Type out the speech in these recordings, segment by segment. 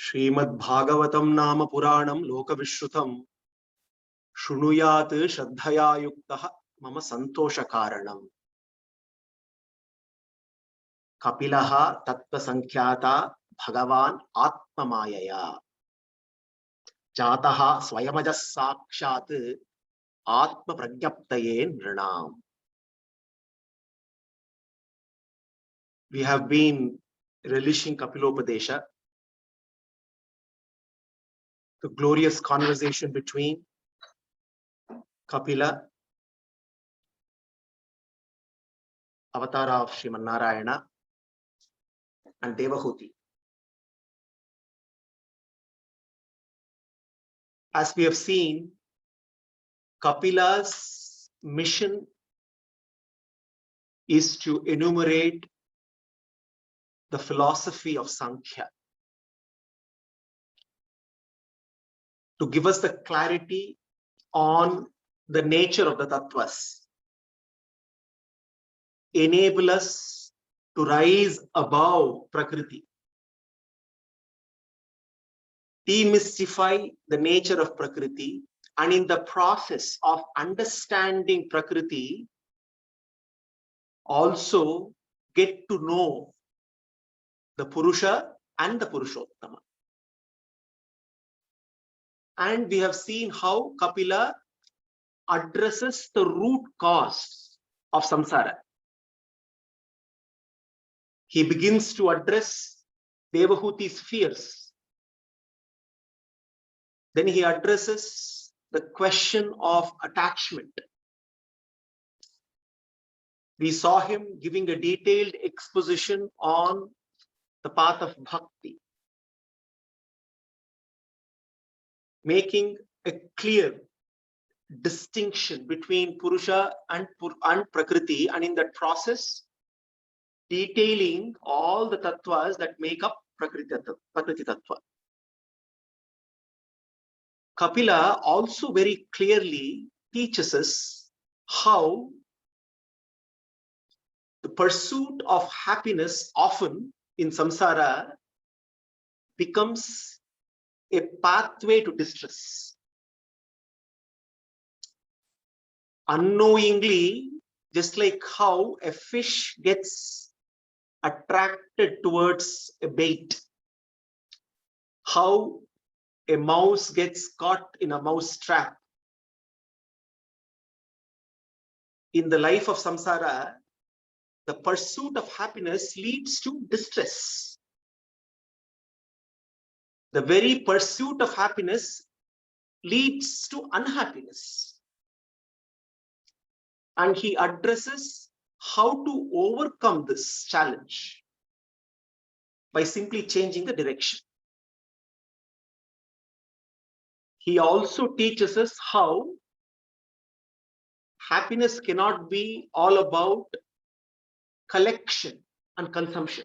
Śrīmad Bhāgavatam nama Puranam Lokavishrutam Shrunuyat Shraddhaya Yuktaha Mama Santosha Karanam Kapilaha Tattva Sankhyata Bhagavan Atma Mayaya Jataha Swayamajas Sakshat Atma Pragyaptaye Nrinam. We have been relishing Kapilopadesa, the glorious conversation between Kapila, avatar of Śrīmad Narayana, and Devahuti. As we have seen, Kapila's mission is to enumerate the philosophy of Sankhya, to give us the clarity on the nature of the tattvas, enable us to rise above Prakriti, demystify the nature of Prakriti, and in the process of understanding Prakriti, also get to know the Purusha and the Purushottama. And we have seen how Kapila addresses the root cause of samsara. He begins to address Devahuti's fears. Then he addresses the question of attachment. We saw him giving a detailed exposition on the path of Bhakti, making a clear distinction between Purusha and Prakriti, and in that process, detailing all the tattvas that make up Prakriti tattva. Kapila also very clearly teaches us how the pursuit of happiness often in samsara becomes a pathway to distress. Unknowingly, just like how a fish gets attracted towards a bait, how a mouse gets caught in a mouse trap. In the life of samsara, the pursuit of happiness leads to distress. The very pursuit of happiness leads to unhappiness. And he addresses how to overcome this challenge by simply changing the direction. He also teaches us how happiness cannot be all about collection and consumption.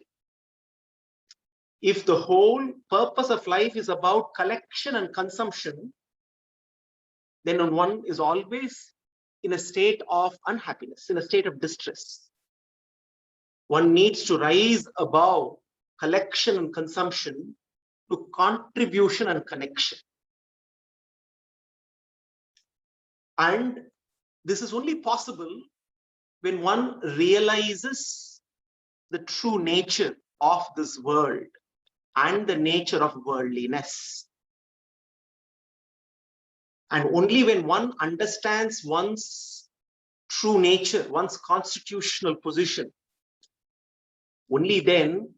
If the whole purpose of life is about collection and consumption, then one is always in a state of unhappiness, in a state of distress. One needs to rise above collection and consumption to contribution and connection. And this is only possible when one realizes the true nature of this world and the nature of worldliness. And only when one understands one's true nature, one's constitutional position, only then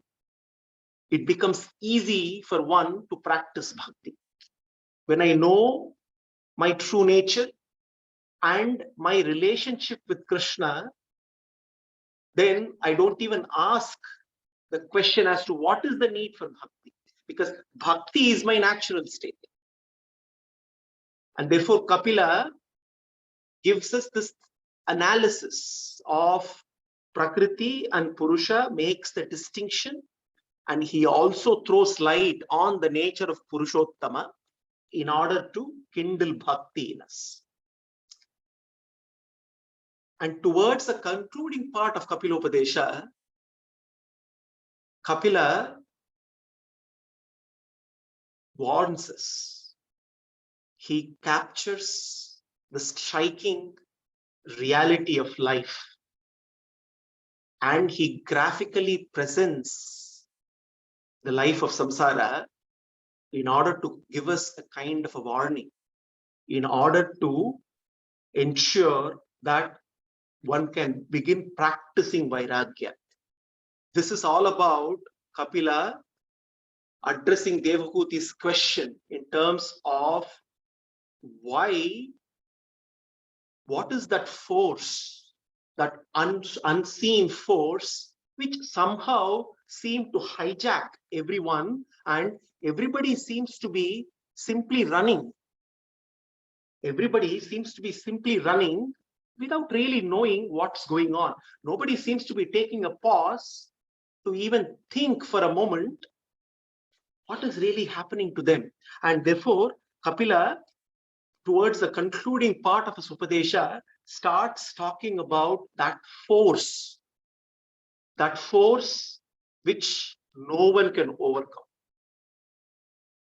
it becomes easy for one to practice bhakti. When I know my true nature and my relationship with Krishna, then I don't even ask the question as to what is the need for bhakti, because bhakti is my natural state. And therefore Kapila gives us this analysis of Prakriti and Purusha, makes the distinction, and he also throws light on the nature of Purushottama in order to kindle bhakti in us. And towards the concluding part of Kapilopadesa, Kapila warns us. He captures the striking reality of life, and he graphically presents the life of samsara in order to give us a kind of a warning, in order to ensure that one can begin practicing vairagya. This is all about Kapila addressing Devahuti's question in terms of why, what is that force, that unseen force, which somehow seemed to hijack everyone, and everybody seems to be simply running. Everybody seems to be simply running without really knowing what's going on. Nobody seems to be taking a pause to even think for a moment what is really happening to them. And therefore, Kapila, towards the concluding part of his Upadesha, starts talking about that force which no one can overcome.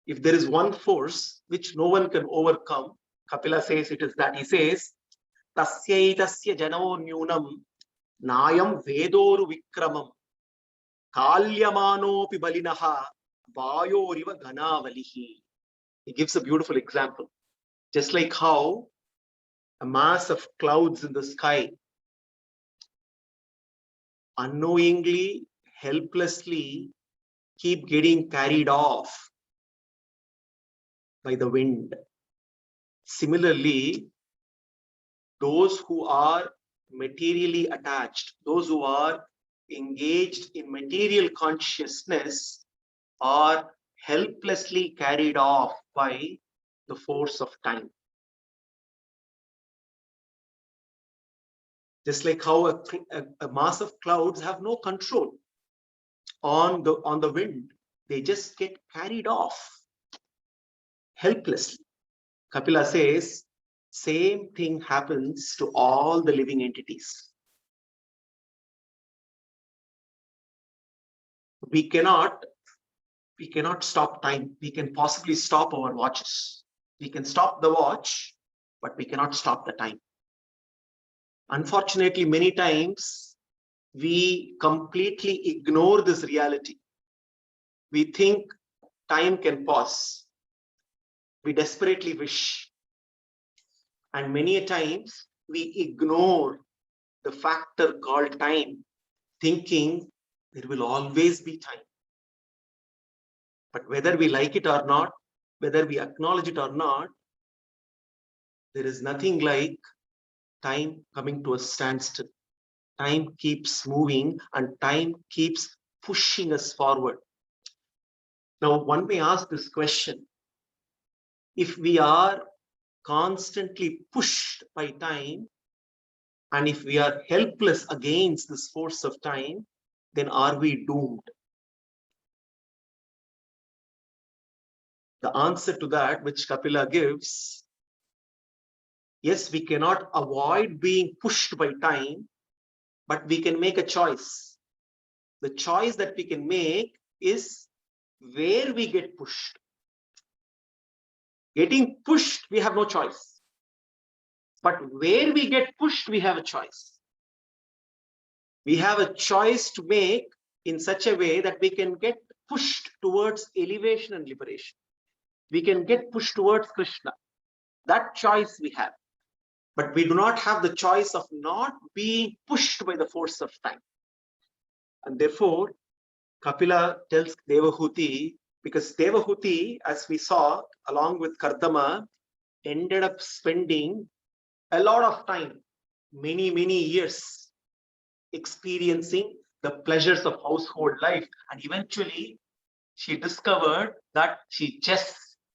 If there is one force which no one can overcome, Kapila says it is that. He says, Tasyaitasya jano nyunam nayam vedoru vikramam kalyamanopi balinaha vayoriva ganavalihi. He gives a beautiful example. Just like how a mass of clouds in the sky unknowingly, helplessly keep getting carried off by the wind. Similarly, those who are materially attached, those who are engaged in material consciousness, are helplessly carried off by the force of time. Just like how a mass of clouds have no control on the wind, they just get carried off helplessly. Kapila says, same thing happens to all the living entities. We cannot stop time. We can possibly stop our watches. We can stop the watch, but we cannot stop the time. Unfortunately, many times we completely ignore this reality. We think time can pause. We desperately wish. And many a times we ignore the factor called time, thinking there will always be time. But whether we like it or not, whether we acknowledge it or not, there is nothing like time coming to a standstill. Time keeps moving and time keeps pushing us forward. Now, one may ask this question: if we are constantly pushed by time, and if we are helpless against this force of time, then are we doomed? The answer to that, which Kapila gives, yes, we cannot avoid being pushed by time, but we can make a choice. The choice that we can make is where we get pushed. Getting pushed, we have no choice. But where we get pushed, we have a choice. We have a choice to make in such a way that we can get pushed towards elevation and liberation. We can get pushed towards Krishna. That choice we have. But we do not have the choice of not being pushed by the force of time. And therefore, Kapila tells Devahuti, because Devahuti, as we saw, along with Kardama, ended up spending a lot of time, many years, experiencing the pleasures of household life. And eventually, she discovered that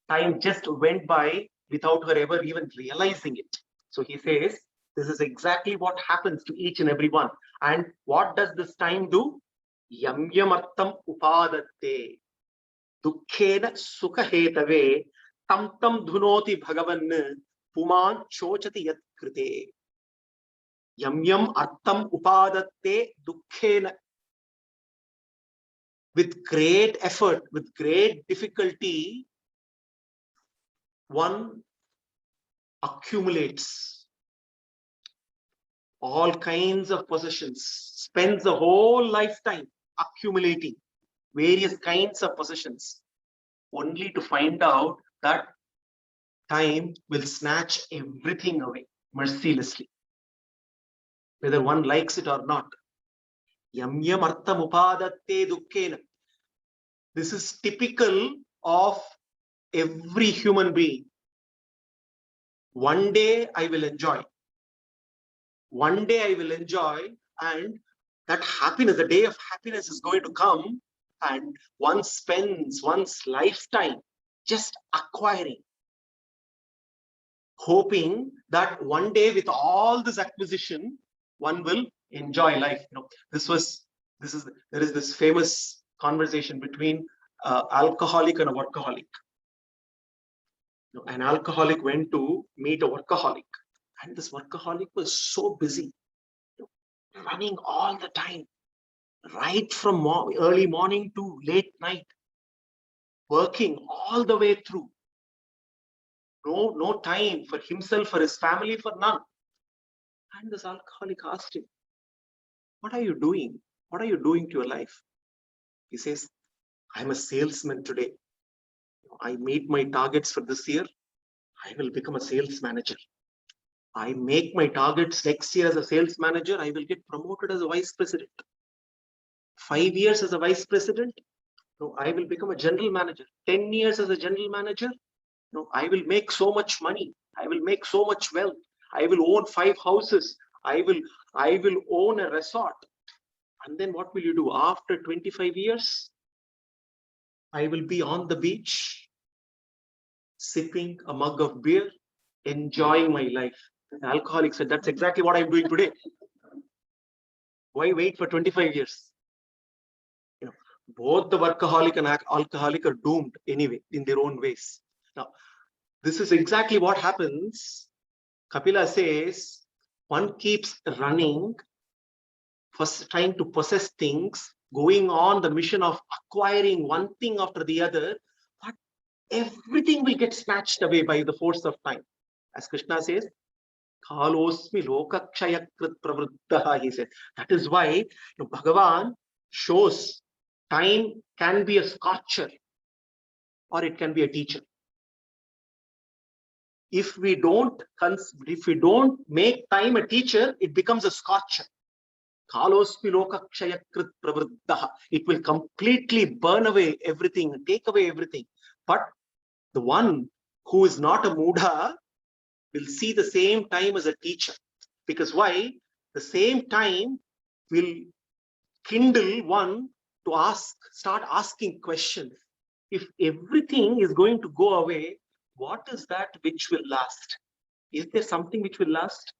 time just went by without her ever even realizing it. So he says, this is exactly what happens to each and every one. And what does this time do? Yamyamartam upadatte dukkhena sukhahetave tam dhunoti bhagavan puman chochati yat krite. Yamyam artam upadatte dukkhena. With great effort, with great difficulty, one accumulates all kinds of possessions, spends the whole lifetime accumulating various kinds of possessions, only to find out that time will snatch everything away mercilessly, whether one likes it or not. Yam yam artham upadatte dukkena. This is typical of every human being. One day I will enjoy. One day I will enjoy, and that happiness, the day of happiness is going to come, and one spends one's lifetime just acquiring, hoping that one day with all this acquisition, one will enjoy life. There is this famous conversation between alcoholic and a workaholic. An alcoholic went to meet a workaholic, and this workaholic was so busy, running all the time, right from early morning to late night, working all the way through. No time for himself, for his family, for none. And this alcoholic asked him, what are you doing? What are you doing to your life? He says, I'm a salesman today. I meet my targets for this year. I will become a sales manager. I make my targets next year as a sales manager. I will get promoted as a vice president. 5 years as a vice president. No, I will become a general manager. 10 years as a general manager. No, I will make so much money. I will make so much wealth. I will own 5 houses. I will own a resort. And then what will you do? After 25 years, I will be on the beach, sipping a mug of beer, enjoying my life. The alcoholic said, that's exactly what I'm doing today. Why wait for 25 years? Both the workaholic and alcoholic are doomed anyway in their own ways. Now, this is exactly what happens. Kapila says, one keeps running, first trying to possess things, going on the mission of acquiring one thing after the other, but everything will get snatched away by the force of time. As Krishna says, Kalosmi lokakshaya krit pravruddha, he said. That is why Bhagavan shows time can be a scorcher or it can be a teacher. If we don't make time a teacher, it becomes a scorcher. Kalosmi lokakshaya krit pravruddha. It will completely burn away everything, take away everything. But the one who is not a mudha will see the same time as a teacher. Because why? The same time will kindle one to start asking questions. If everything is going to go away, what is that which will last? Is there something which will last?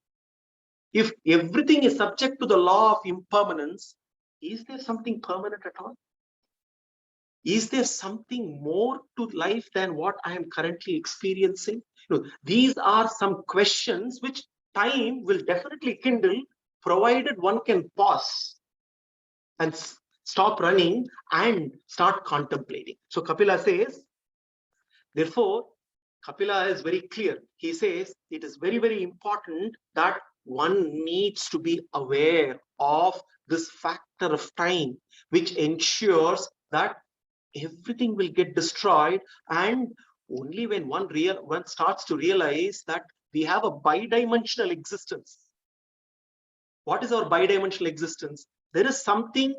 If everything is subject to the law of impermanence, is there something permanent at all? Is there something more to life than what I am currently experiencing? These are some questions which time will definitely kindle, provided one can pause and stop running and start contemplating. So Kapila says, therefore, Kapila is very clear. He says it is very, very important that one needs to be aware of this factor of time, which ensures that everything will get destroyed. And only when one starts to realize that we have a bidimensional existence. What is our bidimensional existence? There is something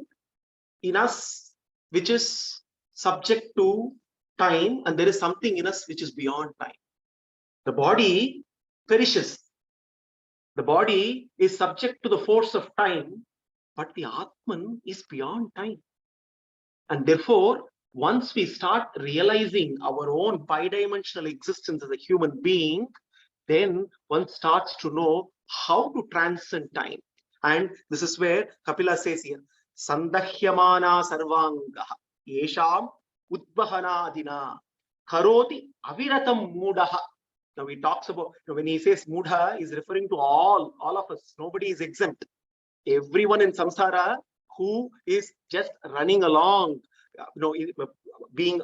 in us which is subject to time, and there is something in us which is beyond time. The body perishes. The body is subject to the force of time, but the Atman is beyond time. And therefore, once we start realizing our own bidimensional existence as a human being, then one starts to know how to transcend time. And this is where Kapila says here, Sandahyamana sarvangaha yesham udvahanadina karoti aviratam mudaha. Now he talks about, when he says mudha, he's referring to all of us. Nobody is exempt. Everyone in samsara who is just running along,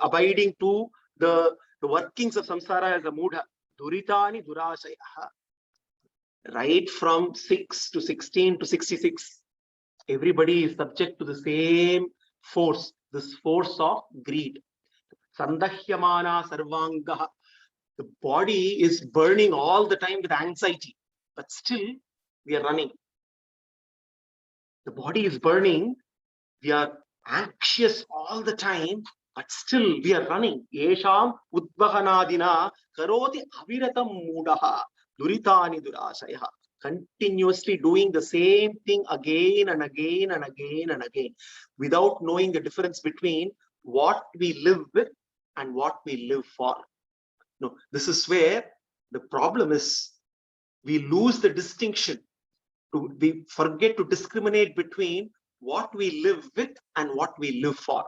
abiding to the the workings of samsara as a mudha, duritani durashayaha. Right from 6 to 16 to 66, everybody is subject to the same force, this force of greed. Sandahyamana sarvangaha. The body is burning all the time with anxiety, but still we are running. The body is burning, we are anxious all the time, but still we are running. Yesham udvahanadina karoti aviratam mudaha duritani durashayaha. Continuously doing the same thing again and again and again and again, without knowing the difference between what we live with and what we live for. No, this is where the problem is. We lose the distinction. We forget to discriminate between what we live with and what we live for.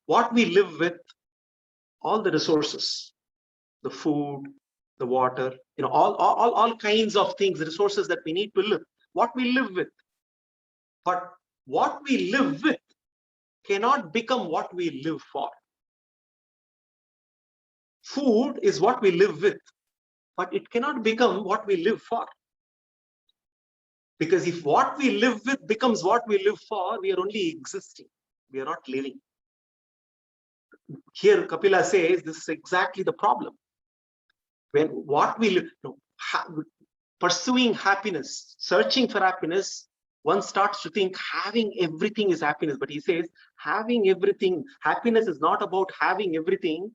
What we live with, all the resources, the food, the water, all kinds of things, the resources that we need to live, what we live with. But what we live with cannot become what we live for. Food is what we live with, but it cannot become what we live for. Because if what we live with becomes what we live for, we are only existing. We are not living. Here, Kapila says this is exactly the problem. When what we live, pursuing happiness, searching for happiness, one starts to think having everything is happiness. But he says having everything, happiness is not about having everything.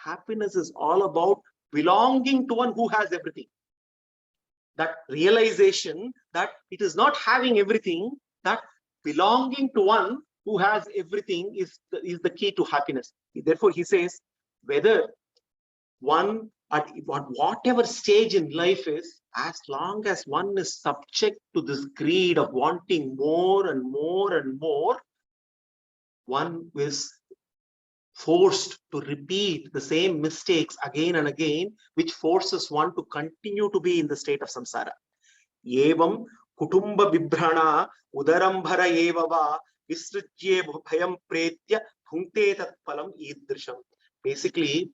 Happiness is all about belonging to one who has everything. That realization that it is not having everything, that belonging to one who has everything is the key to happiness. Therefore, he says, whether one at whatever stage in life is, as long as one is subject to this greed of wanting more and more and more, one is forced to repeat the same mistakes again and again, which forces one to continue to be in the state of samsara. Evam kutumba vibhrana udarambhara evava visritye bhayam pretya bhunte tat palam idrisham. Basically,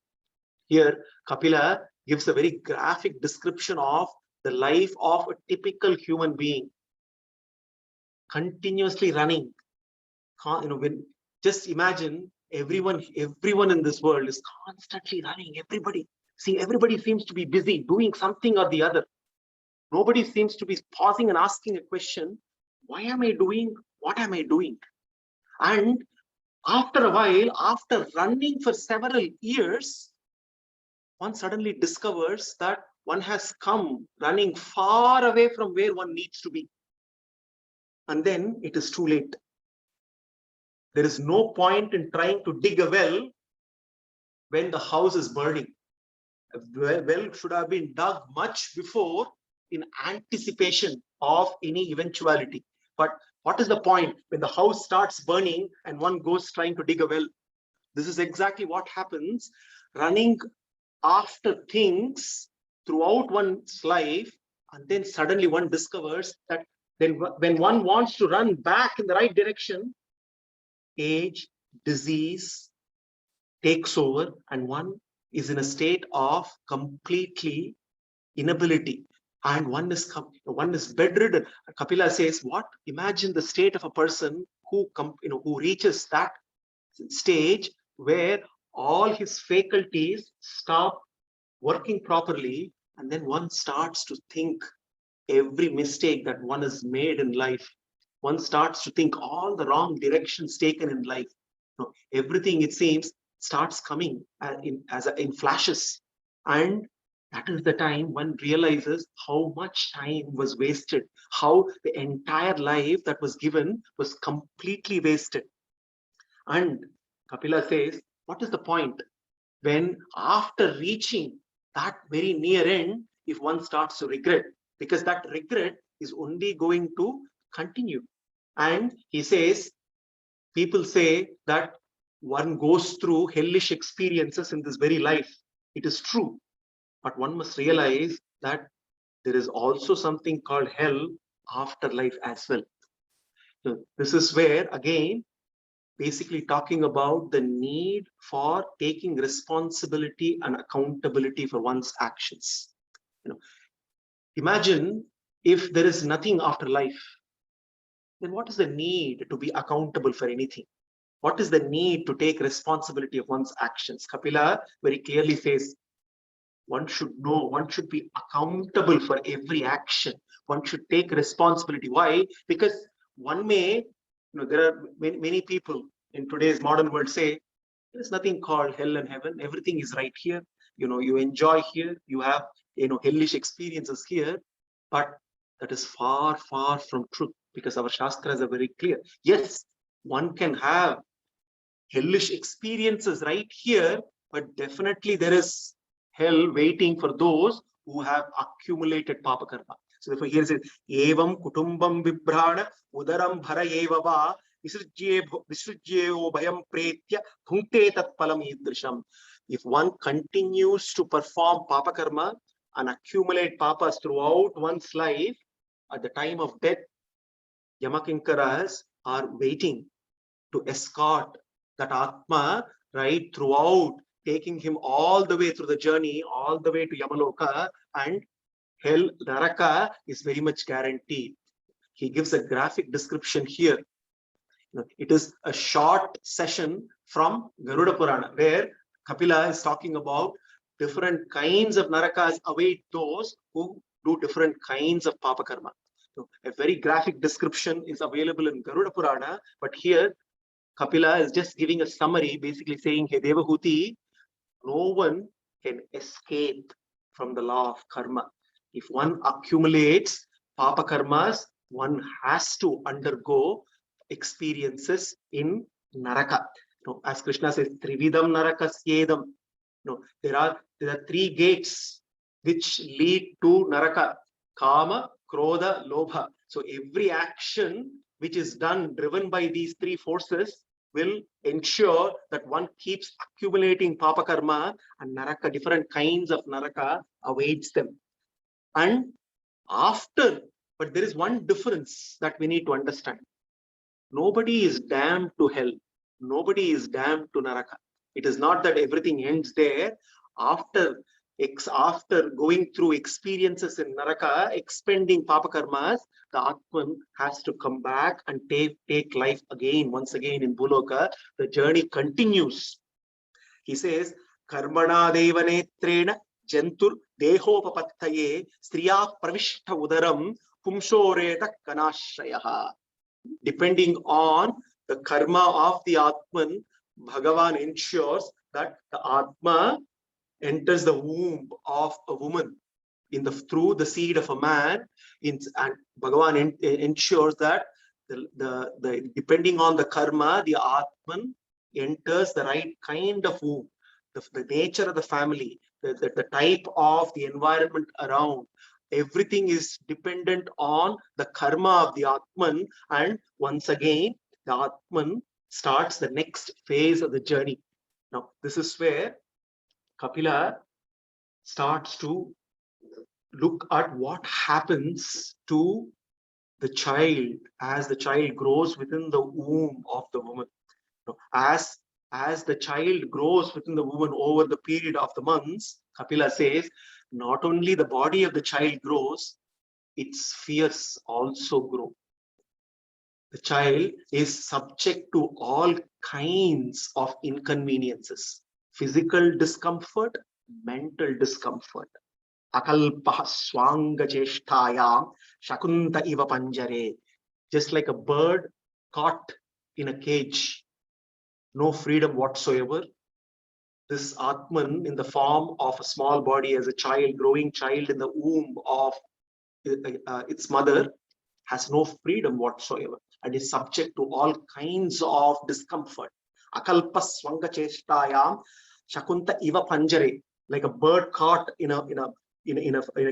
here Kapila gives a very graphic description of the life of a typical human being, continuously running. Just imagine everyone in this world is constantly running. Everybody seems to be busy doing something or the other. Nobody seems to be pausing and asking a question: why am I doing what am I doing? And after a while, after running for several years, one suddenly discovers that one has come running far away from where one needs to be. And then it is too late. There is no point in trying to dig a well when the house is burning. A well should have been dug much before, in anticipation of any eventuality. But what is the point when the house starts burning and one goes trying to dig a well? This is exactly what happens, running after things throughout one's life, and then suddenly one discovers that then when one wants to run back in the right direction, age, disease takes over, and one is in a state of completely inability, and one is bedridden. Kapila says, what? Imagine the state of a person who reaches that stage where all his faculties stop working properly, and then one starts to think every mistake that one has made in life. One starts to think all the wrong directions taken in life. Everything, it seems, starts coming in flashes, and that is the time one realizes how much time was wasted, how the entire life that was given was completely wasted. And Kapila says, what is the point when after reaching that very near end, if one starts to regret? Because that regret is only going to continue. And he says, people say that one goes through hellish experiences in this very life. It is true. But one must realize that there is also something called hell after life as well. So this is where, again, basically talking about the need for taking responsibility and accountability for one's actions. Imagine if there is nothing after life, then what is the need to be accountable for anything? What is the need to take responsibility of one's actions? Kapila very clearly says, one should know, one should be accountable for every action. One should take responsibility. Why? Because one may, there are many people in today's modern world say, there's nothing called hell and heaven. Everything is right here. You enjoy here. You have, hellish experiences here. But that is far, far from truth, because our Shastras are very clear. Yes, one can have hellish experiences right here, but definitely there is hell waiting for those who have accumulated papa karma. So therefore here it says, evam kutumbam vibhrana udaram bhara evava visrujyeo bhayam pretya bhunte tat palam idrisham. If one continues to perform papa karma and accumulate papas throughout one's life, at the time of death, Yamakinkaras are waiting to escort that Atma right throughout, taking him all the way through the journey, all the way to Yamaloka, and hell, Naraka is very much guaranteed. He gives a graphic description here. It is a short session from Garuda Purana, where Kapila is talking about different kinds of Narakas await those who do different kinds of Papa Karma. So a very graphic description is available in Garuda Purana, but here Kapila is just giving a summary, basically saying, hey, Devahuti, no one can escape from the law of karma. If one accumulates papa karmas, one has to undergo experiences in Naraka. As Krishna says, Trividam Narakasyedam. There are three gates which lead to Naraka: Kama, Krodha, Lobha. So every action which is done, driven by these three forces, will ensure that one keeps accumulating papa karma, and Naraka, different kinds of Naraka awaits them. And after, but there is one difference that we need to understand. Nobody is damned to hell. Nobody is damned to Naraka. It is not that everything ends there. After going through experiences in Naraka, expending papa karmas, the Atman has to come back and take life again, once again in Bhuloka. The journey continues. He says, Karmana devanetrena jantur dehopapattaye striya pravishta udaram pumshoreta kanashayaha. Depending on the karma of the Atman, Bhagavan ensures that the Atma enters the womb of a woman through the seed of a man, and Bhagavan ensures that depending on the karma, the Atman enters the right kind of womb, the nature of the family, the type of the environment around. Everything is dependent on the karma of the Atman, and once again the Atman starts the next phase of the journey. Now this is where Kapila starts to look at what happens to the child as the child grows within the womb of the woman. As the child grows within the woman over the period of the months, Kapila says, not only the body of the child grows, its fears also grow. The child is subject to all kinds of inconveniences: physical discomfort, mental discomfort. Akalpaha swanga cheshtayam shakunta iva panjare. Just like a bird caught in a cage, no freedom whatsoever. This Atman, in the form of a small body, as a child, growing child in the womb of its mother, has no freedom whatsoever and is subject to all kinds of discomfort. Akalpa swanga cheshtayam shakunta iva panjare, like a bird caught in a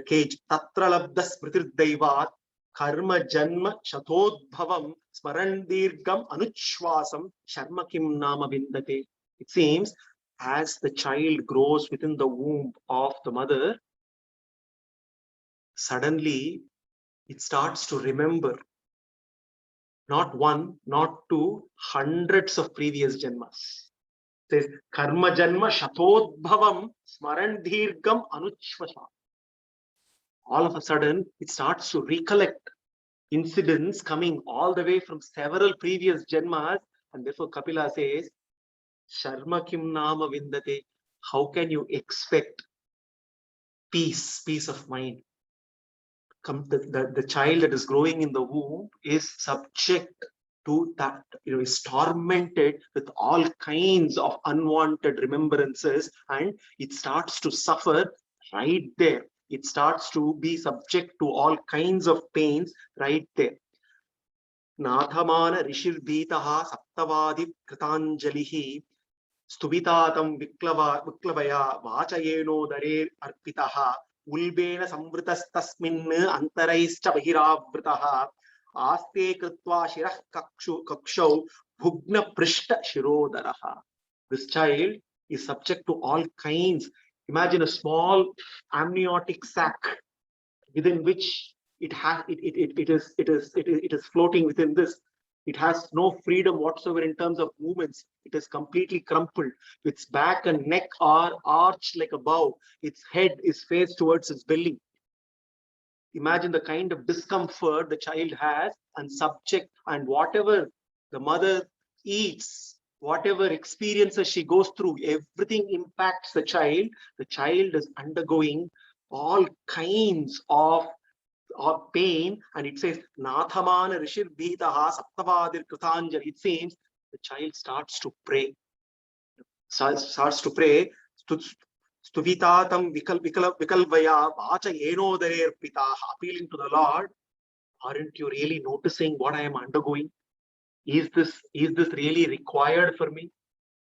cage. Tatra labda smritir karma janma shatodbhavam smarandirgam anuchwasam sharma kim nama vindate. It seems as the child grows within the womb of the mother, suddenly it starts to remember Not one, not two, hundreds of previous janmas. It says, karma janma shatodbhavam smaran dhirgam anuchvasha. All of a sudden, it starts to recollect incidents coming all the way from several previous janmas. And therefore, Kapila says, Sharma kim nama vindate. How can you expect peace of mind? The child that is growing in the womb is subject to that, is tormented with all kinds of unwanted remembrances, and it starts to suffer right there. It starts to be subject to all kinds of pains right there. Nathamana rishir bhitaha saptavadi kritanjalihi Stuvitatam viklavaya vachayeno dare arpitaha ulbena samvritastasmin antaraista bahiravritaha aste kritva shirah kakshau bhugna prishta shirodaraha. This child is subject to all kinds. Imagine a small amniotic sac within which it is floating within this. It has no freedom whatsoever in terms of movements. It is completely crumpled. Its back and neck are arched like a bow. Its head is faced towards its belly. Imagine the kind of discomfort the child has, and subject, and whatever the mother eats, whatever experiences she goes through, everything impacts the child. The child is undergoing all kinds of pain, and it says Nathamana Rishir Bhitaha Saptavadir Krutanjali. It seems the child starts to pray. Stuvitatam Vikalvaya Vacha Yenodarer Pitaha, appealing to the Lord. Aren't you really noticing what I am undergoing? Is this really required for me?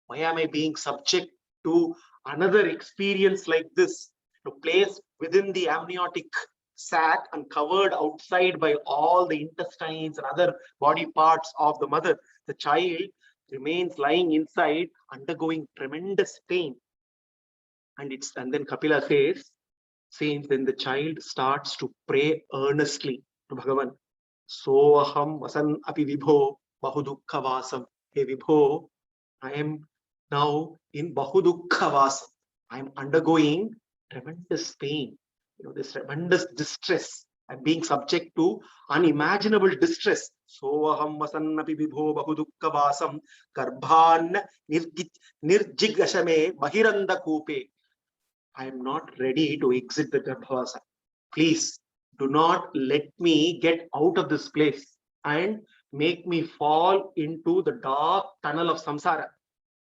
Why am I being subject to another experience like this? Placed within the amniotic sac and covered outside by all the intestines and other body parts of the mother. The child remains lying inside, undergoing tremendous pain. And then Kapila says, then the child starts to pray earnestly to Bhagavan. Soham vasan api vibho bahudukha vasam. Hey Vibho, I am now in bahudukha vasam. I am undergoing tremendous pain, this tremendous distress. I'm being subject to unimaginable distress. Soham vasannapi vibho bahudukha vasam garbhan nirjigashame bahiranda kupe. I am not ready to exit the Garbhavasa. Please do not let me get out of this place and make me fall into the dark tunnel of samsara.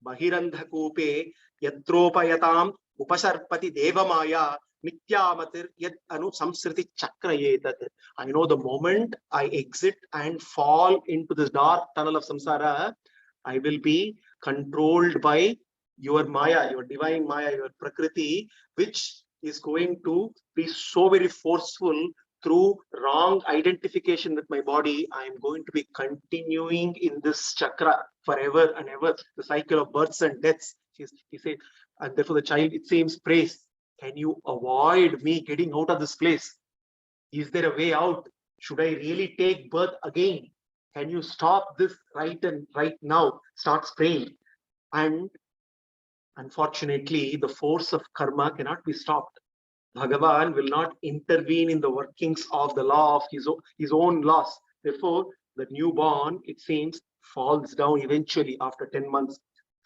Bahirandha kupe yatropayatam upasarpati devamaya mityamatir yad anu samsriti chakrayetat. I know the moment I exit and fall into this dark tunnel of samsara, I will be controlled by your Maya, your divine Maya, your Prakriti, which is going to be so very forceful through wrong identification with my body. I am going to be continuing in this chakra forever and ever, the cycle of births and deaths. He said, and therefore the child, it seems, prays, can you avoid me getting out of this place? Is there a way out? Should I really take birth again? Can you stop this right now? Starts praying. And unfortunately, the force of karma cannot be stopped. Bhagavan will not intervene in the workings of the law of his own laws. Therefore, the newborn, it seems, falls down eventually after 10 months.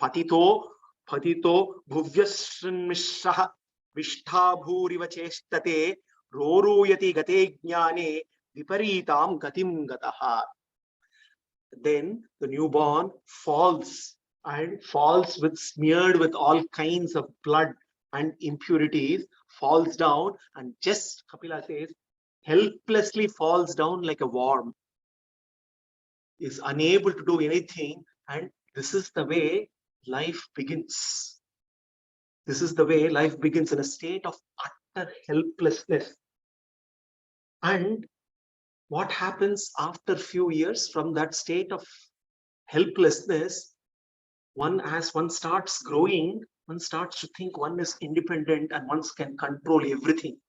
Patito bhuvyasmishah vishthabhuriva cheshtate roruyati gate jnane viparitam gatim gataha. Then the newborn falls smeared with all kinds of blood and impurities, falls down, and just, Kapila says, helplessly falls down like a worm, is unable to do anything. And this is the way life begins. This is the way life begins, in a state of utter helplessness. And what happens after a few years from that state of helplessness? As one starts growing, one starts to think one is independent and one can control everything.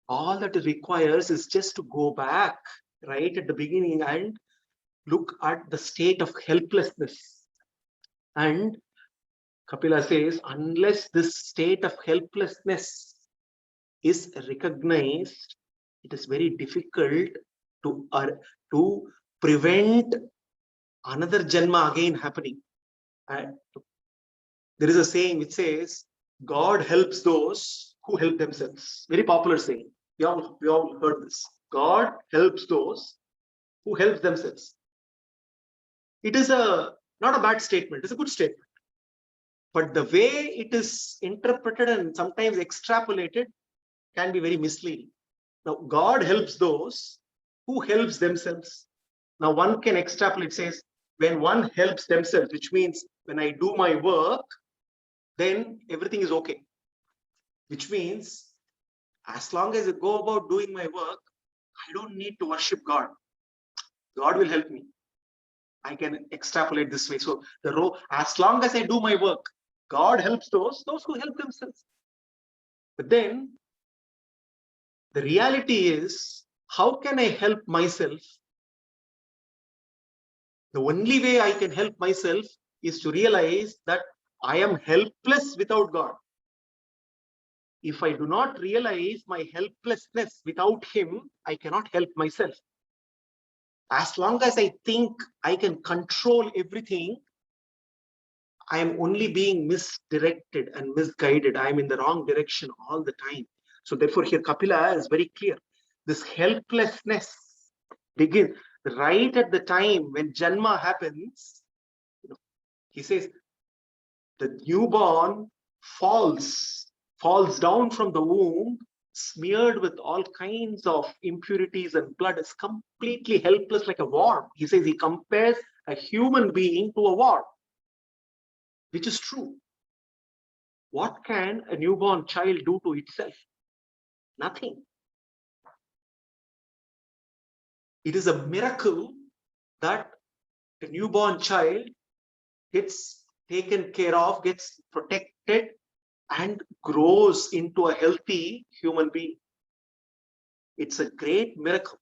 All that it requires is just to go back right at the beginning and look at the state of helplessness. And Kapila says, unless this state of helplessness is recognized, it is very difficult to prevent another janma again happening. There is a saying which says, God helps those who help themselves. Very popular saying. We all heard this. God helps those who help themselves. It is not a bad statement. It's a good statement. But the way it is interpreted and sometimes extrapolated can be very misleading. Now, God helps those who helps themselves. Now, one can extrapolate, says, when one helps themselves, which means when I do my work, then everything is okay. Which means as long as I go about doing my work, I don't need to worship God. God will help me. I can extrapolate this way. So as long as I do my work, God helps those who help themselves. But then the reality is, how can I help myself? The only way I can help myself is to realize that I am helpless without God. If I do not realize my helplessness without Him, I cannot help myself. As long as I think I can control everything, I am only being misdirected and misguided. I am in the wrong direction all the time. So therefore here Kapila is very clear. This helplessness begins right at the time when Janma happens. He says the newborn falls down from the womb, smeared with all kinds of impurities and blood, is completely helpless like a worm. He says he compares a human being to a worm, which is true. What can a newborn child do to itself? Nothing. It is a miracle that a newborn child gets taken care of, gets protected, and grows into a healthy human being. It's a great miracle.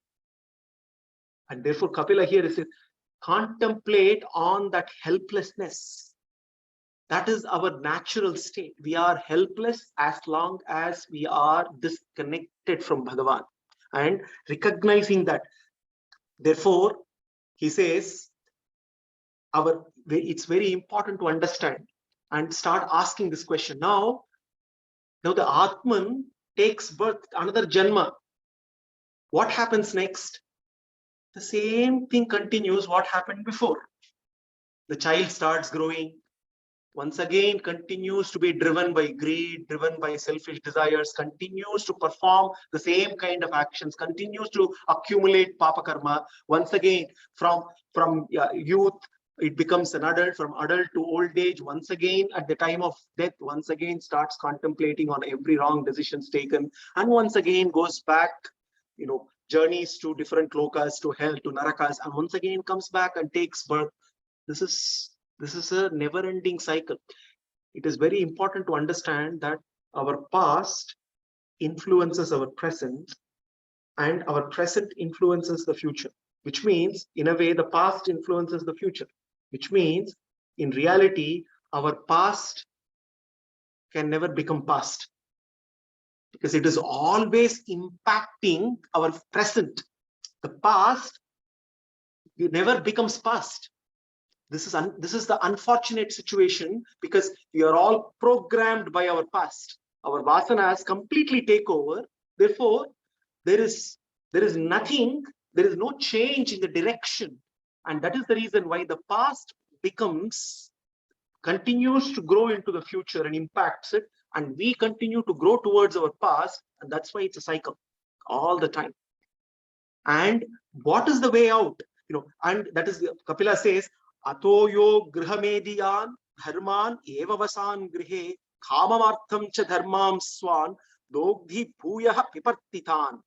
And therefore, Kapila here says, contemplate on that helplessness. That is our natural state. We are helpless as long as we are disconnected from Bhagavan. And recognizing that, therefore, he says, it's very important to understand and start asking this question. Now the Atman takes birth, another Janma. What happens next? The same thing continues what happened before. The child starts growing, once again continues to be driven by greed, driven by selfish desires, continues to perform the same kind of actions, continues to accumulate papa karma. Once again, from youth, it becomes an adult, from adult to old age. Once again, at the time of death, once again starts contemplating on every wrong decisions taken, and once again goes back, journeys to different lokas, to hell, to narakas, and once again comes back and takes birth. This is a never-ending cycle. It is very important to understand that our past influences our present, and our present influences the future, which means, in a way, the past influences the future, which means, in reality, our past can never become past, because it is always impacting our present. The past never becomes past. This is the unfortunate situation, because we are all programmed by our past. Our vasanas completely take over. Therefore, there is nothing, there is no change in the direction. And that is the reason why the past continues to grow into the future and impacts it. And we continue to grow towards our past. And that's why it's a cycle all the time. And what is the way out? And that is, Kapila says, Atoyo grihamediyan dharman evavasan grihe kamamartham cha dharmam swan dogdhi bhuyah pipartitan.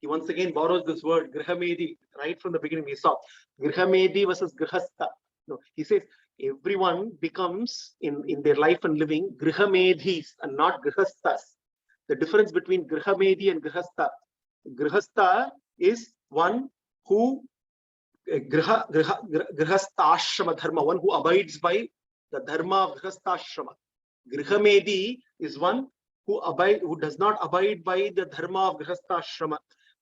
He once again borrows this word grihamedi right from the beginning. We saw grihamedi versus grihastha. He says everyone becomes in their life and living grihamedhis and not grihasthas. The difference between grihamedi and grihastha is one who grihastha dharma, one who abides by the dharma of grihastha. Grihamedi is one who does not abide by the dharma of grihastha.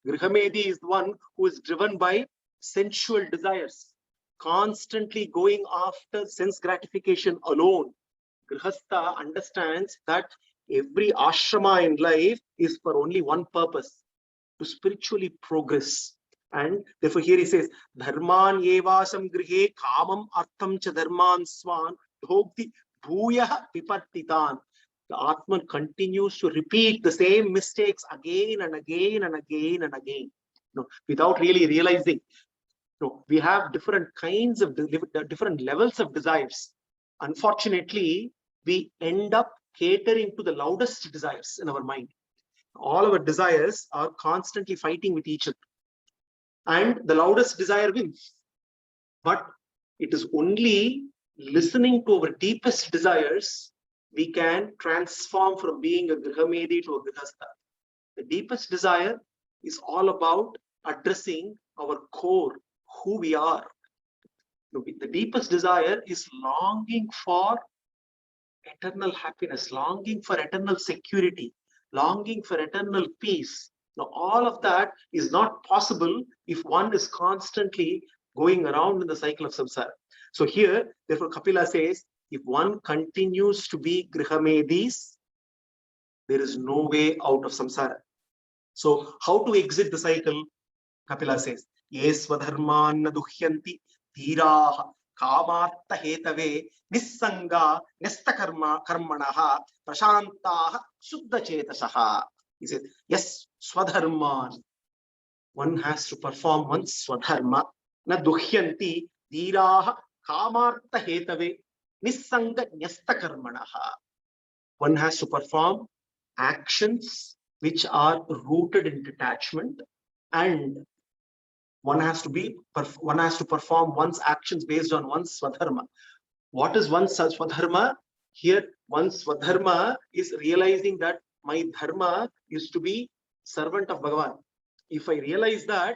Grihamedi is one who is driven by sensual desires, constantly going after sense gratification alone. Grihastha understands that every ashrama in life is for only one purpose, to spiritually progress. And therefore here he says, dharman evasam grihe kamam artham cha dharman swan dhokti bhuyah vipattitan. The Atman continues to repeat the same mistakes again and again and again and again, without really realizing. We have different kinds of different levels of desires. Unfortunately, we end up catering to the loudest desires in our mind. All our desires are constantly fighting with each other, and the loudest desire wins. But it is only listening to our deepest desires we can transform from being a grihamedi to a grihastha. The deepest desire is all about addressing our core, who we are. The deepest desire is longing for eternal happiness, longing for eternal security, longing for eternal peace. Now, all of that is not possible if one is constantly going around in the cycle of samsara. So here, therefore, Kapila says, if one continues to be grihamedis, there is no way out of samsara. So how to exit the cycle? Kapila says, Yesvadharman duhyanti dhiraha kamartha hetave nissanga nestakarma karmanaha prashantaha shuddha chetasaha. He says, yes, swadharman. One has to perform one's swadharma. Na duhyanti dhiraha kamartha hetave nissanga nestakarmanaha. One has to perform actions which are rooted in detachment, and one has to perform one's actions based on one's swadharma. What is one's swadharma? Here, one's swadharma is realizing that my dharma is to be servant of Bhagavan. If I realize that,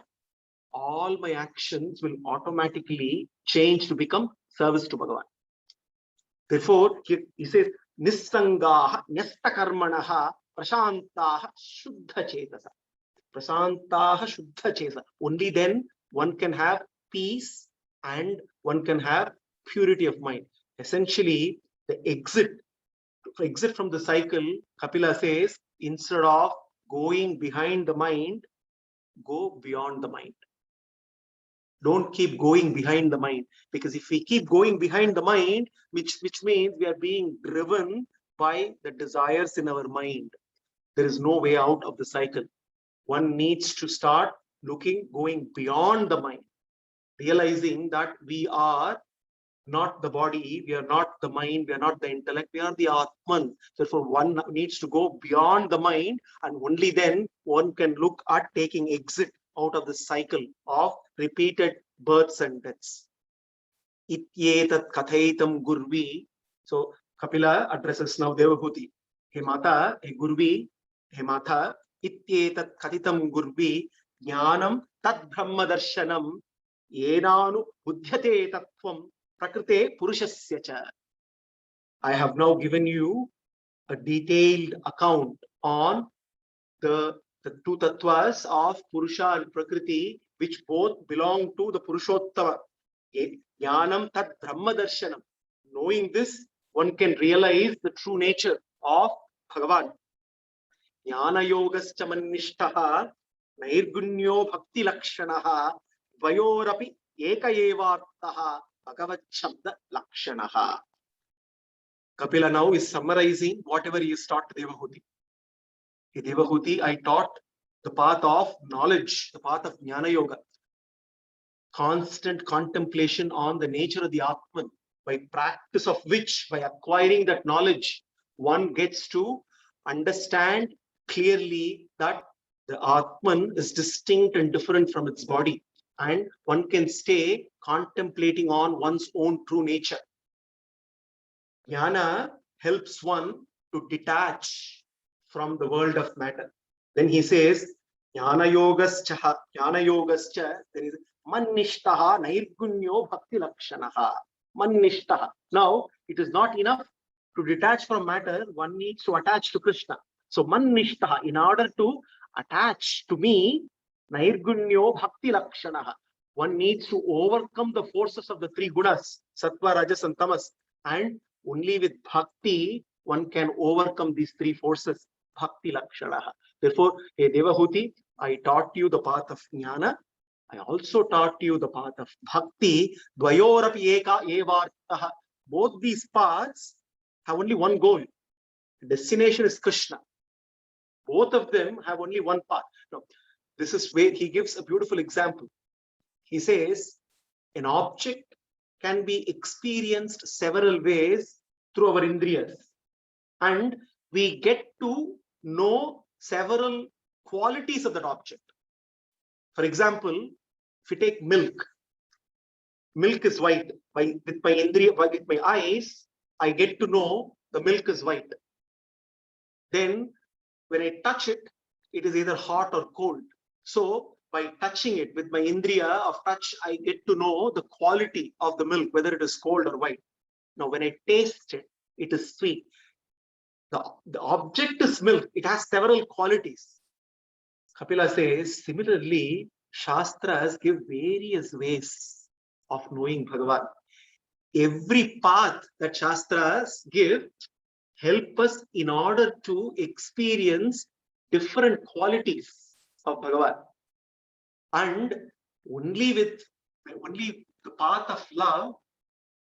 all my actions will automatically change to become service to Bhagavan. Therefore, he says, Nissangaha nyestakarmanaha prashantaha shuddha chetasa. Prasantaha shuddha chesa. Only then one can have peace and one can have purity of mind. Essentially, the exit from the cycle, Kapila says, instead of going behind the mind, go beyond the mind. Don't keep going behind the mind, because if we keep going behind the mind, which means we are being driven by the desires in our mind, there is no way out of the cycle. One needs to start going beyond the mind, realizing that we are not the body, we are not the mind, we are not the intellect, we are the Atman. Therefore, one needs to go beyond the mind, and only then one can look at taking exit out of the cycle of repeated births and deaths. Ityetat kathaitam gurvi. So Kapila addresses now Devahuti. He mata, he gurvi, he mata, ityetat kathitam gurvi jnanam tad brahma darshanam yenanu buddhyate tattvam prakrite purushasya cha. I have now given you a detailed account on the two tattvas of Purusha and Prakriti, which both belong to the Purushottama. Jnanam tat brahma darshanam. Knowing this, one can realize the true nature of Bhagavan. Jnana yogascha mannishtaha nairgunyo bhakti lakshanaha dvayorapi ekayevartaha bhagavat shabda lakshanaha. Kapila now is summarizing whatever he has taught Devahuti. Devahuti, I taught the path of knowledge, the path of Jnana Yoga. Constant contemplation on the nature of the Atman, by practice of which, by acquiring that knowledge, one gets to understand clearly that the Atman is distinct and different from its body, and one can stay contemplating on one's own true nature. Jnana helps one to detach from the world of matter. Then he says, Jnana yogascha, then is Manishtaha Nairgunyo Bhakti Lakshanaha. Manishtaha. Now, it is not enough to detach from matter, one needs to attach to Krishna. So, Manishtaha, in order to attach to me, Nairgunyo Bhakti Lakshanaha. One needs to overcome the forces of the three gunas, Sattva, Rajas, and Tamas. And only with Bhakti, one can overcome these three forces. Bhakti Lakshanaha. Therefore, hey Devahuti, I taught you the path of Jnana. I also taught you the path of Bhakti. Dvayorapi eka evartaha. Both these paths have only one goal. The destination is Krishna. Both of them have only one path. Now, this is where he gives a beautiful example. He says, an object can be experienced several ways through our indriyas. And we get to know several qualities of that object. For example, if we take milk, milk is white. With my indriya, with my eyes, I get to know the milk is white. Then when I touch it, it is either hot or cold. So by touching it with my indriya of touch, I get to know the quality of the milk, whether it is cold or white. Now, when I taste it, it is sweet. The object is milk. It has several qualities. Kapila says, similarly, Shastras give various ways of knowing Bhagavan. Every path that Shastras give help us in order to experience different qualities of Bhagavan. And only the path of love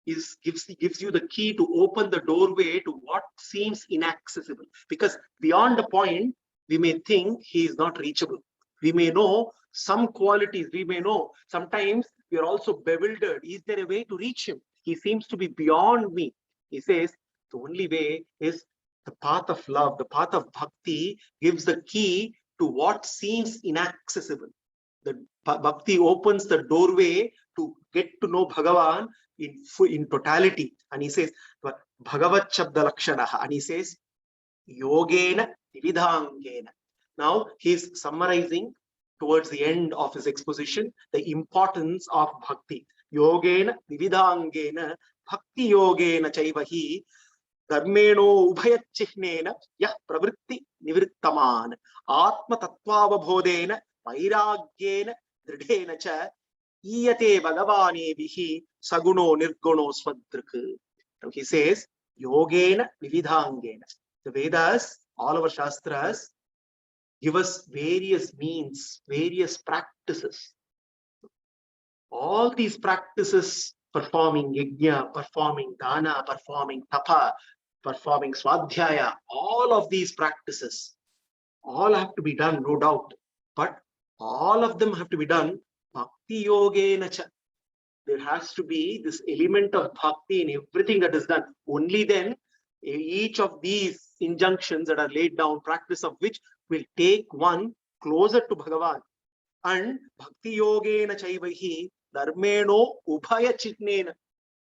gives you the key to open the doorway to what seems inaccessible. Because beyond a point, we may think he is not reachable. We may know some qualities. We may know sometimes we are also bewildered. Is there a way to reach him? He seems to be beyond me. He says the only way is the path of love. The path of bhakti gives the key to what seems inaccessible. The bhakti opens the doorway to get to know Bhagavan in totality. And he says, Bhagavat Shabda Lakshanaha. And he says, Yogena Vividhangena. Now he's summarizing towards the end of his exposition the importance of bhakti. Yogena Vividhangena Bhakti Yogena Chaivahi Dharmeno Ubhayacchihnena Yah Pravritti Nivrittaman Atma Tattvavabodhena Vairagyena Dridhena Cha Iyate Bhagavanebihi Saguno Nirguno Swadrika. Now he says, Yogena Vividhangena. The Vedas, all our Shastras, give us various means, various practices. All these practices, performing yajna, performing dana, performing tapa, performing swadhyaya, all of these practices, all have to be done, no doubt. But all of them have to be done bhakti yogena cha. There has to be this element of bhakti in everything that is done. Only then each of these injunctions that are laid down, practice of which will take one closer to Bhagavan. And bhakti yogena chaivahi dharmeno ubhaya chitnena.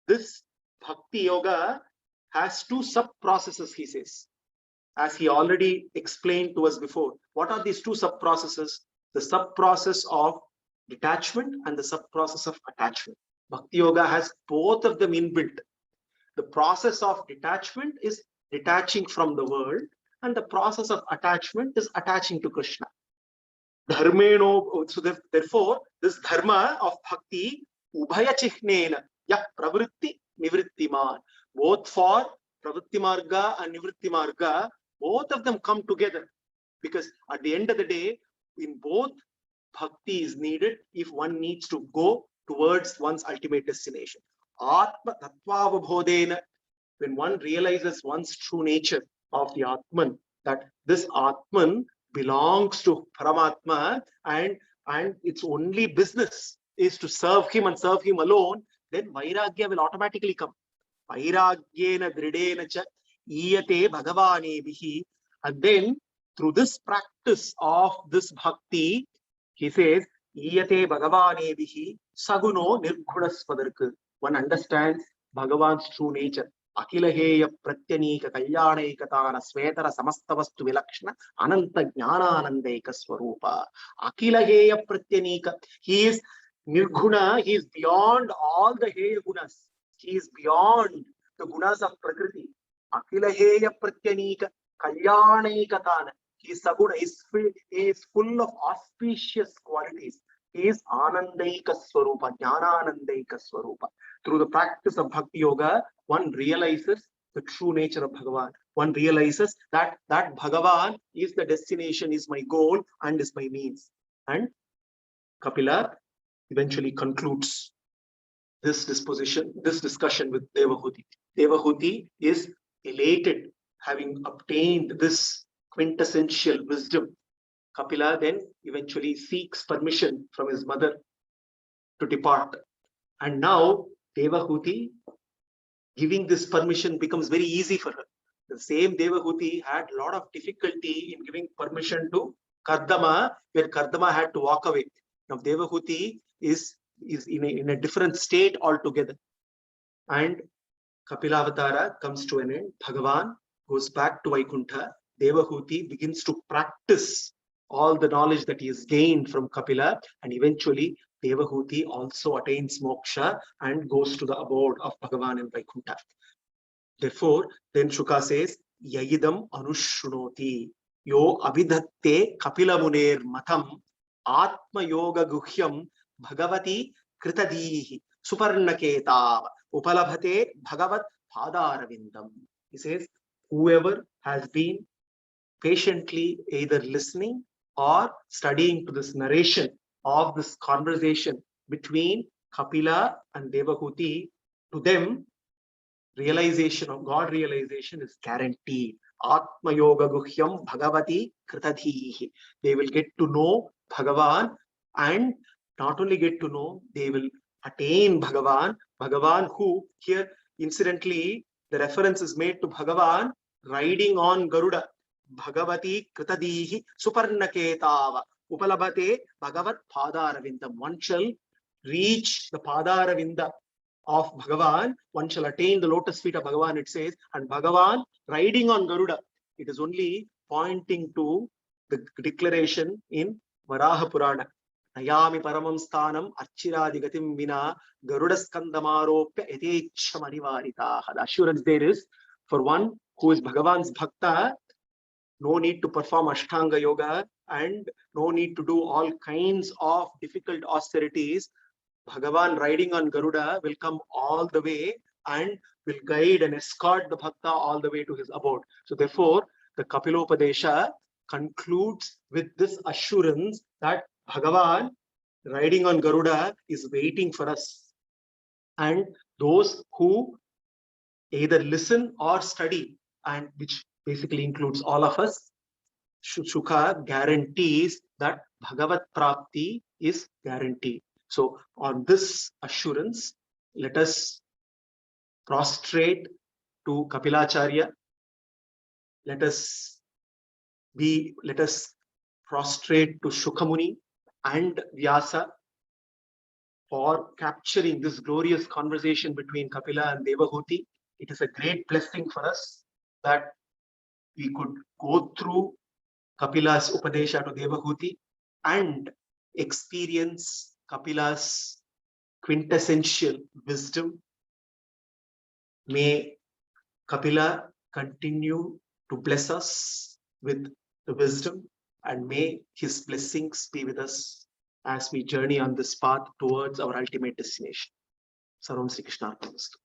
This bhakti yoga has two sub-processes, he says, as he already explained to us before. What are these two sub-processes? The sub-process of detachment and the sub-process of attachment. Bhakti yoga has both of them inbuilt. The process of detachment is detaching from the world, and the process of attachment is attaching to Krishna. Dharmeno, so therefore, this dharma of bhakti, ubhaya chihnena, yah pravritti nivrittiman. Both for pravritti marga and nivritti marga, both of them come together. Because at the end of the day, in both, bhakti is needed if one needs to go towards one's ultimate destination. Atma tattvavabodhena, when one realizes one's true nature of the Atman, that this Atman belongs to Paramatma and its only business is to serve him and serve him alone, then Vairagya will automatically come. Vairagyena dridena cha iyate bhagavanebihi. And then through this practice of this bhakti, he says, iyate bhagavanebihi saguno nirgunasvadarku. One understands Bhagavan's true nature. Akilaheya pratyanika kalyanekatana svetara samastavastu vilakshana ananta jnananandeka swarupa. Akilaheya pratyanika. He is Nirguna, he is beyond all the Heya Gunas. He is beyond the Gunas of Prakriti. Akila Heya Pratyanika, Kalyanekatana. He is Saguna, he is full of auspicious qualities. He is Anandaika Swarupa, Jnananandaika Swarupa. Through the practice of Bhakti Yoga, one realizes the true nature of Bhagavan. One realizes that Bhagavan is the destination, is my goal, and is my means. And Kapila eventually concludes this discussion with Devahuti. Devahuti is elated, having obtained this quintessential wisdom. Kapila then eventually seeks permission from his mother to depart. And now Devahuti giving this permission becomes very easy for her. The same Devahuti had a lot of difficulty in giving permission to Kardama, where Kardama had to walk away. Now Devahuti is in a different state altogether. And Kapilavatara comes to an end. Bhagavan goes back to Vaikuntha. Devahuti begins to practice all the knowledge that he has gained from Kapila, and eventually Devahuti also attains moksha and goes to the abode of Bhagavan in Vaikuntha. Therefore, then Shuka says, Yayidam Anushrunoti Yo Abhidatte Kapila Muner Matam Atma Yoga Guhyam Bhagavati Kritadihi Suparnaketa Upalabhate Bhagavat Padaravindam. He says, whoever has been patiently either listening or studying to this narration of this conversation between Kapila and Devahuti, to them, realization of God realization is guaranteed. Atma Yoga Guhyam Bhagavati Kritadhihi. They will get to know Bhagavan, and not only get to know, they will attain Bhagavan. Bhagavan who, here incidentally, the reference is made to Bhagavan riding on Garuda. Bhagavati Kritadihi Suparnaketava Upalabhate Bhagavat Padaravindam. One shall reach the Padaravinda of Bhagavan, one shall attain the lotus feet of Bhagavan, it says, and Bhagavan riding on Garuda. It is only pointing to the declaration in Varaha Purana. Nayami paramam sthanam archiradigatim vina garudaskandamaropya yatechhamanivaritaha. The assurance there is, for one who is Bhagavan's bhakta, no need to perform Ashtanga Yoga and no need to do all kinds of difficult austerities. Bhagavan riding on Garuda will come all the way and will guide and escort the bhakta all the way to his abode. So therefore, the Kapilopadesa concludes with this assurance that Bhagavan riding on Garuda is waiting for us. And those who either listen or study, and which basically includes all of us, Shuka guarantees that Bhagavat Prapti is guaranteed. So on this assurance, let us prostrate to Kapilacharya. Let us prostrate to Shukamuni and Vyasa for capturing this glorious conversation between Kapila and Devahuti. It is a great blessing for us that we could go through Kapila's Upadesha to Devahuti and experience Kapila's quintessential wisdom. May Kapila continue to bless us with the wisdom, and may his blessings be with us as we journey on this path towards our ultimate destination. Sarvam Sri Krishna Arpanastu.